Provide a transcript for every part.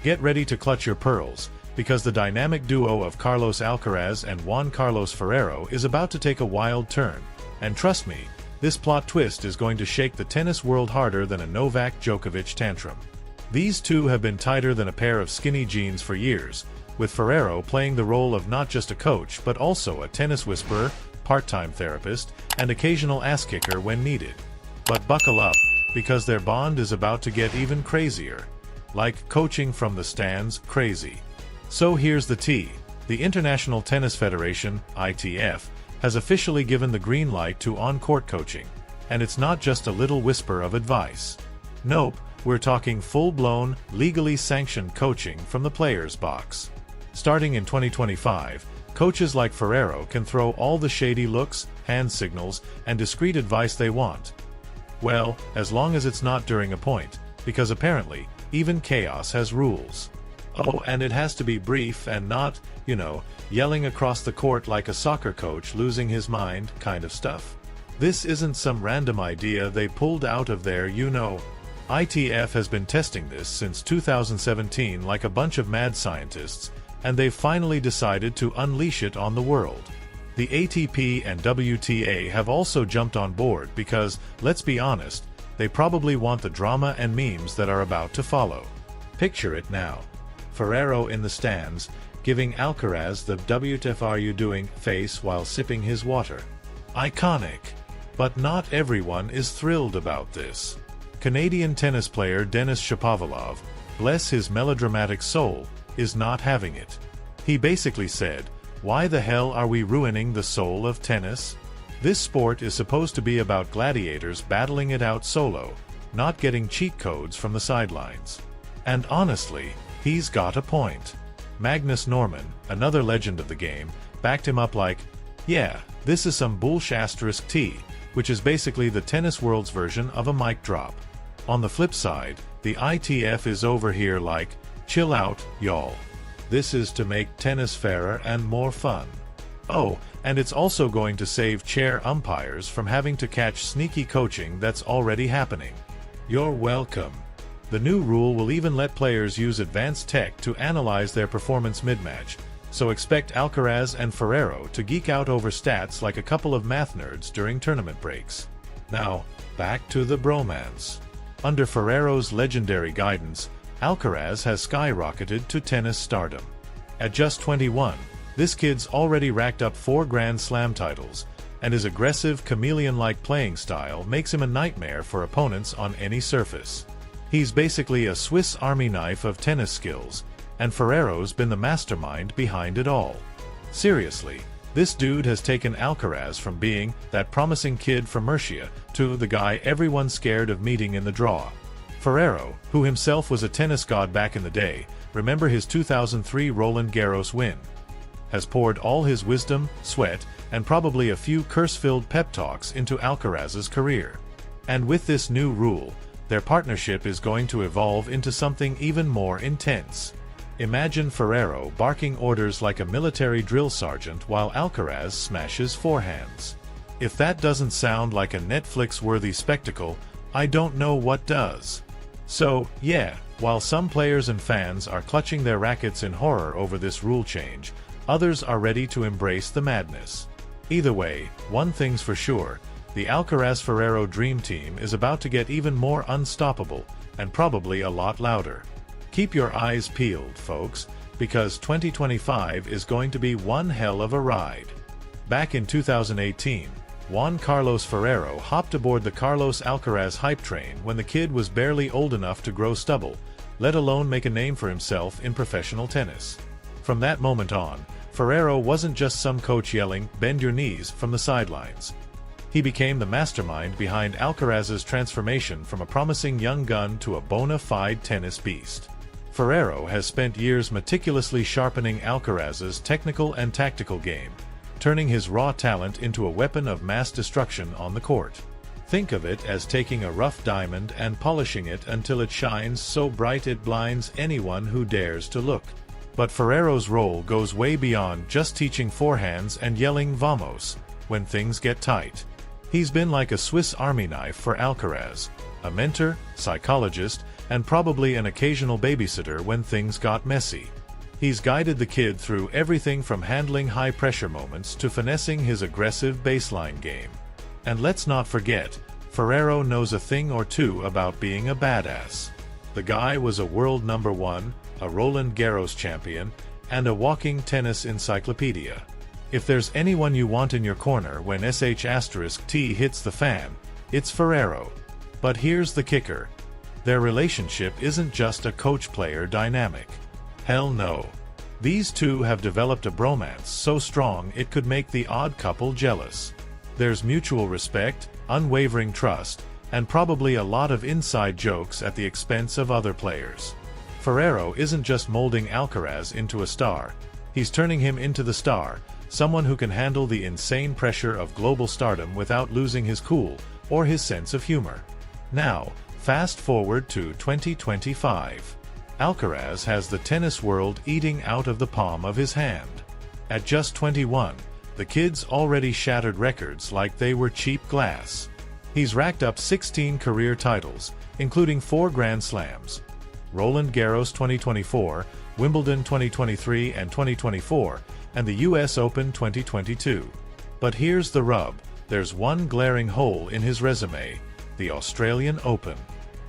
Get ready to clutch your pearls, because the dynamic duo of Carlos Alcaraz and Juan Carlos Ferrero is about to take a wild turn. And trust me, this plot twist is going to shake the tennis world harder than a Novak Djokovic tantrum. These two have been tighter than a pair of skinny jeans for years, with Ferrero playing the role of not just a coach but also a tennis whisperer, part-time therapist, and occasional ass-kicker when needed. But buckle up, because their bond is about to get even crazier. Like coaching from the stands, crazy. So here's the tea. The International Tennis Federation, ITF, has officially given the green light to on-court coaching. And it's not just a little whisper of advice. Nope, we're talking full-blown, legally sanctioned coaching from the player's box. Starting in 2025, coaches like Ferrero can throw all the shady looks, hand signals, and discreet advice they want. Well, as long as it's not during a point, because apparently, even chaos has rules. Oh, and it has to be brief and not, yelling across the court like a soccer coach losing his mind kind of stuff. This isn't some random idea they pulled out of their ITF has been testing this since 2017 like a bunch of mad scientists, and they've finally decided to unleash it on the world. The ATP and WTA have also jumped on board because, let's be honest, they probably want the drama and memes that are about to follow. Picture it now. Ferrero in the stands, giving Alcaraz the "WTF are you doing" face while sipping his water. Iconic. But not everyone is thrilled about this. Canadian tennis player Denis Shapovalov, bless his melodramatic soul, is not having it. He basically said, "Why the hell are we ruining the soul of tennis? This sport is supposed to be about gladiators battling it out solo, not getting cheat codes from the sidelines." And honestly, he's got a point. Magnus Norman, another legend of the game, backed him up like, "Yeah, this is some bullsh**T, which is basically the tennis world's version of a mic drop. On the flip side, the ITF is over here like, chill out, y'all. This is to make tennis fairer and more fun. Oh, and it's also going to save chair umpires from having to catch sneaky coaching that's already happening. You're welcome." The new rule will even let players use advanced tech to analyze their performance mid-match, so expect Alcaraz and Ferrero to geek out over stats like a couple of math nerds during tournament breaks. Now, back to the bromance. Under Ferrero's legendary guidance, Alcaraz has skyrocketed to tennis stardom. At just 21, this kid's already racked up 4 Grand Slam titles, and his aggressive, chameleon-like playing style makes him a nightmare for opponents on any surface. He's basically a Swiss Army knife of tennis skills, and Ferrero's been the mastermind behind it all. Seriously, this dude has taken Alcaraz from being that promising kid from Murcia to the guy everyone's scared of meeting in the draw. Ferrero, who himself was a tennis god back in the day, remember his 2003 Roland Garros win, has poured all his wisdom, sweat, and probably a few curse-filled pep talks into Alcaraz's career. And with this new rule, their partnership is going to evolve into something even more intense. Imagine Ferrero barking orders like a military drill sergeant while Alcaraz smashes forehands. If that doesn't sound like a Netflix-worthy spectacle, I don't know what does. So, yeah, while some players and fans are clutching their rackets in horror over this rule change, others are ready to embrace the madness. Either way, one thing's for sure, the Alcaraz-Ferrero Dream Team is about to get even more unstoppable, and probably a lot louder. Keep your eyes peeled, folks, because 2025 is going to be one hell of a ride. Back in 2018, Juan Carlos Ferrero hopped aboard the Carlos Alcaraz hype train when the kid was barely old enough to grow stubble, let alone make a name for himself in professional tennis. From that moment on, Ferrero wasn't just some coach yelling, "Bend your knees," from the sidelines. He became the mastermind behind Alcaraz's transformation from a promising young gun to a bona fide tennis beast. Ferrero has spent years meticulously sharpening Alcaraz's technical and tactical game, turning his raw talent into a weapon of mass destruction on the court. Think of it as taking a rough diamond and polishing it until it shines so bright it blinds anyone who dares to look. But Ferrero's role goes way beyond just teaching forehands and yelling "Vamos" when things get tight. He's been like a Swiss Army knife for Alcaraz, a mentor, psychologist, and probably an occasional babysitter when things got messy. He's guided the kid through everything from handling high-pressure moments to finessing his aggressive baseline game. And let's not forget, Ferrero knows a thing or two about being a badass. The guy was a world number 1, a Roland Garros champion, and a walking tennis encyclopedia. If there's anyone you want in your corner when *T hits the fan, it's Ferrero. But here's the kicker. Their relationship isn't just a coach-player dynamic. Hell no. These two have developed a bromance so strong it could make the odd couple jealous. There's mutual respect, unwavering trust, and probably a lot of inside jokes at the expense of other players. Ferrero isn't just molding Alcaraz into a star, he's turning him into the star, someone who can handle the insane pressure of global stardom without losing his cool or his sense of humor. Now, fast forward to 2025. Alcaraz has the tennis world eating out of the palm of his hand. At just 21, the kid's already shattered records like they were cheap glass. He's racked up 16 career titles, including 4 Grand Slams. Roland Garros 2024, Wimbledon 2023 and 2024, and the US Open 2022. But here's the rub, there's one glaring hole in his resume, the Australian Open.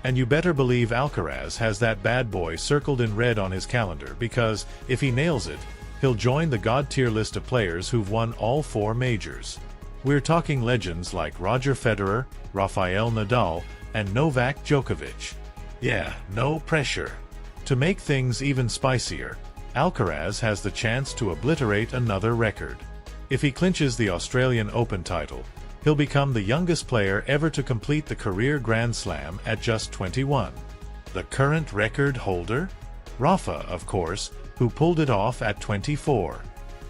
And you better believe Alcaraz has that bad boy circled in red on his calendar because, if he nails it, he'll join the god-tier list of players who've won all 4 majors. We're talking legends like Roger Federer, Rafael Nadal, and Novak Djokovic. Yeah, no pressure. To make things even spicier, Alcaraz has the chance to obliterate another record. If he clinches the Australian Open title, he'll become the youngest player ever to complete the career Grand Slam at just 21. The current record holder? Rafa, of course, who pulled it off at 24.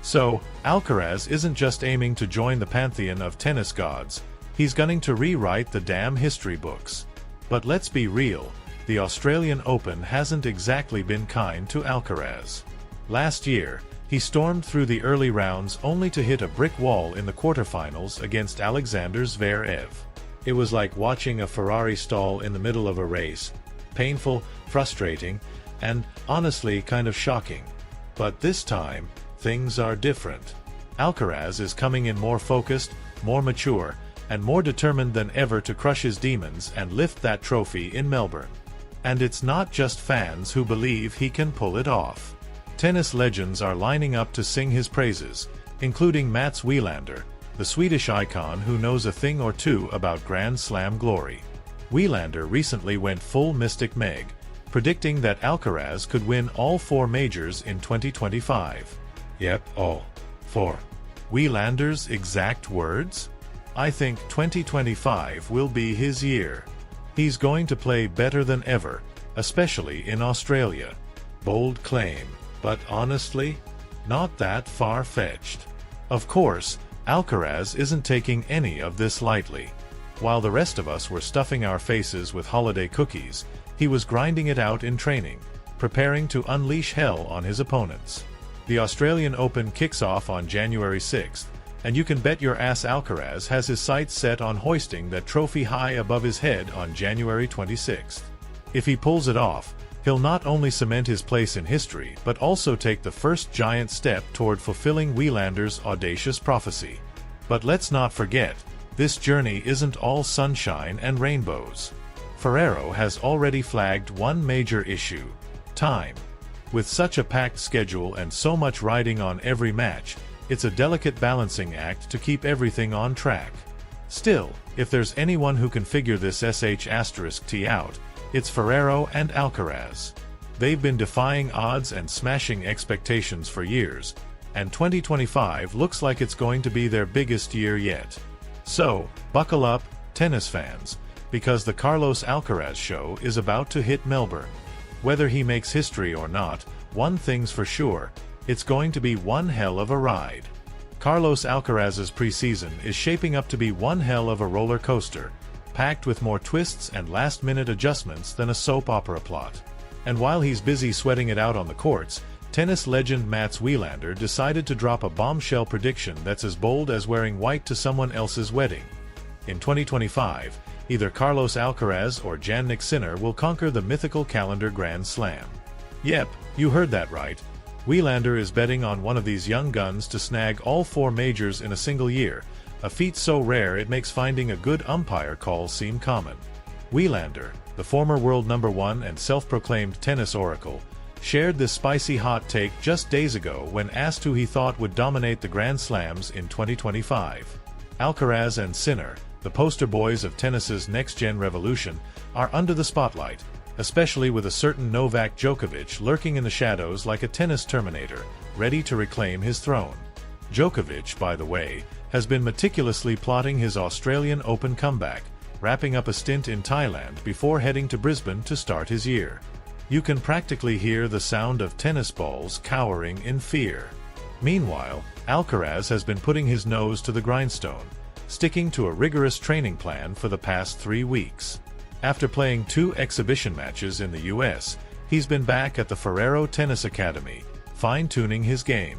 So, Alcaraz isn't just aiming to join the pantheon of tennis gods, he's gunning to rewrite the damn history books. But let's be real, the Australian Open hasn't exactly been kind to Alcaraz. Last year, he stormed through the early rounds only to hit a brick wall in the quarterfinals against Alexander Zverev. It was like watching a Ferrari stall in the middle of a race. Painful, frustrating, and honestly kind of shocking. But this time, things are different. Alcaraz is coming in more focused, more mature, and more determined than ever to crush his demons and lift that trophy in Melbourne. And it's not just fans who believe he can pull it off. Tennis legends are lining up to sing his praises, including Mats Wilander, the Swedish icon who knows a thing or two about Grand Slam glory. Wilander recently went full Mystic Meg, predicting that Alcaraz could win all 4 majors in 2025. Yep, all 4. Wilander's exact words? I think 2025 will be his year. He's going to play better than ever, especially in Australia. Bold claim, but honestly, not that far-fetched. Of course, Alcaraz isn't taking any of this lightly. While the rest of us were stuffing our faces with holiday cookies, he was grinding it out in training, preparing to unleash hell on his opponents. The Australian Open kicks off on January 6th, and you can bet your ass Alcaraz has his sights set on hoisting that trophy high above his head on January 26th. If he pulls it off, he'll not only cement his place in history but also take the first giant step toward fulfilling Wilander's audacious prophecy. But let's not forget, this journey isn't all sunshine and rainbows. Ferrero has already flagged one major issue: time. With such a packed schedule and so much riding on every match, it's a delicate balancing act to keep everything on track. Still, if there's anyone who can figure this *T out, it's Ferrero and Alcaraz. They've been defying odds and smashing expectations for years, and 2025 looks like it's going to be their biggest year yet. So, buckle up, tennis fans, because the Carlos Alcaraz show is about to hit Melbourne. Whether he makes history or not, one thing's for sure, it's going to be one hell of a ride. Carlos Alcaraz's preseason is shaping up to be one hell of a roller coaster, packed with more twists and last-minute adjustments than a soap opera plot. And while he's busy sweating it out on the courts, tennis legend Mats Wilander decided to drop a bombshell prediction that's as bold as wearing white to someone else's wedding. In 2025, Either Carlos Alcaraz or Jannik Sinner will conquer the mythical calendar Grand Slam. Yep, you heard that right. Wilander is betting on one of these young guns to snag all 4 majors in a single year, a feat so rare it makes finding a good umpire call seem common. Wilander, the former world #1 and self-proclaimed tennis oracle, shared this spicy hot take just days ago when asked who he thought would dominate the Grand Slams in 2025. Alcaraz and Sinner, the poster boys of tennis's next-gen revolution, are under the spotlight, especially with a certain Novak Djokovic lurking in the shadows like a tennis terminator, ready to reclaim his throne. Djokovic, by the way, has been meticulously plotting his Australian Open comeback, wrapping up a stint in Thailand before heading to Brisbane to start his year. You can practically hear the sound of tennis balls cowering in fear. Meanwhile, Alcaraz has been putting his nose to the grindstone, sticking to a rigorous training plan for the past 3 weeks. After playing 2 exhibition matches in the US, he's been back at the Ferrero Tennis Academy, fine-tuning his game.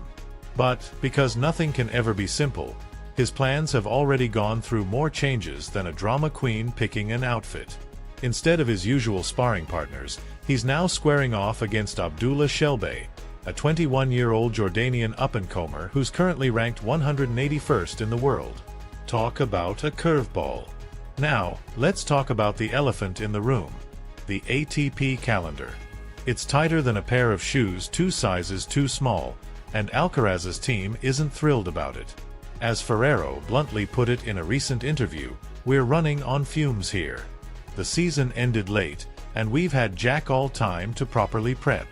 But, because nothing can ever be simple, his plans have already gone through more changes than a drama queen picking an outfit. Instead of his usual sparring partners, he's now squaring off against Abdulla Shelbayh, a 21-year-old Jordanian up-and-comer who's currently ranked 181st in the world. Talk about a curveball. Now, let's talk about the elephant in the room, the ATP calendar. It's tighter than a pair of shoes 2 sizes too small, and Alcaraz's team isn't thrilled about it. As Ferrero bluntly put it in a recent interview, "We're running on fumes here. The season ended late, and we've had jack all time to properly prep."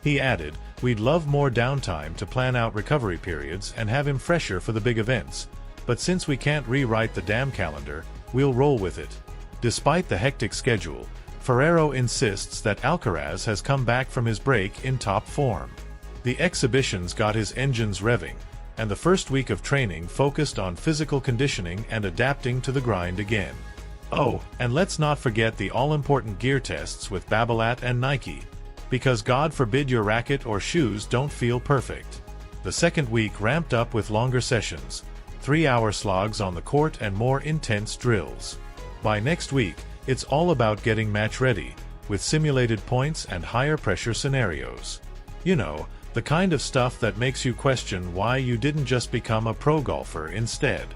He added, "We'd love more downtime to plan out recovery periods and have him fresher for the big events, but since we can't rewrite the damn calendar, we'll roll with it." Despite the hectic schedule, Ferrero insists that Alcaraz has come back from his break in top form. The exhibitions got his engines revving, and the first week of training focused on physical conditioning and adapting to the grind again. Oh, and let's not forget the all-important gear tests with Babolat and Nike, because God forbid your racket or shoes don't feel perfect. The second week ramped up with longer sessions, 3-hour slogs on the court and more intense drills. By next week, it's all about getting match-ready, with simulated points and higher-pressure scenarios. You know, the kind of stuff that makes you question why you didn't just become a pro golfer instead.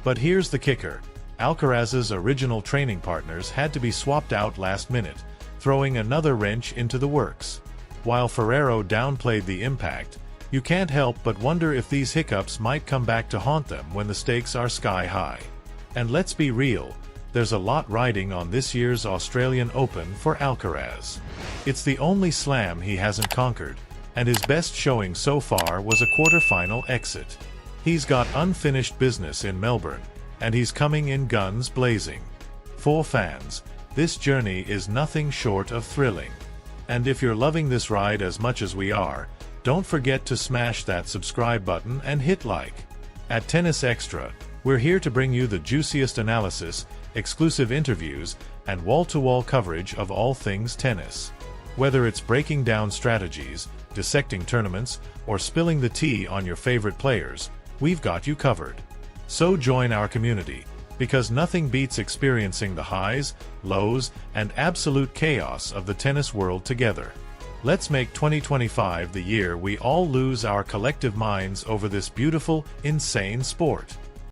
But here's the kicker. Alcaraz's original training partners had to be swapped out last minute, throwing another wrench into the works. While Ferrero downplayed the impact, you can't help but wonder if these hiccups might come back to haunt them when the stakes are sky high. And let's be real, there's a lot riding on this year's Australian Open for Alcaraz. It's the only slam he hasn't conquered, and his best showing so far was a quarter-final exit. He's got unfinished business in Melbourne, and he's coming in guns blazing. For fans, this journey is nothing short of thrilling. And if you're loving this ride as much as we are, don't forget to smash that subscribe button and hit like. At Tennis Extra, we're here to bring you the juiciest analysis, exclusive interviews, and wall-to-wall coverage of all things tennis. Whether it's breaking down strategies, dissecting tournaments, or spilling the tea on your favorite players, we've got you covered. So join our community, because nothing beats experiencing the highs, lows, and absolute chaos of the tennis world together. Let's make 2025 the year we all lose our collective minds over this beautiful, insane sport.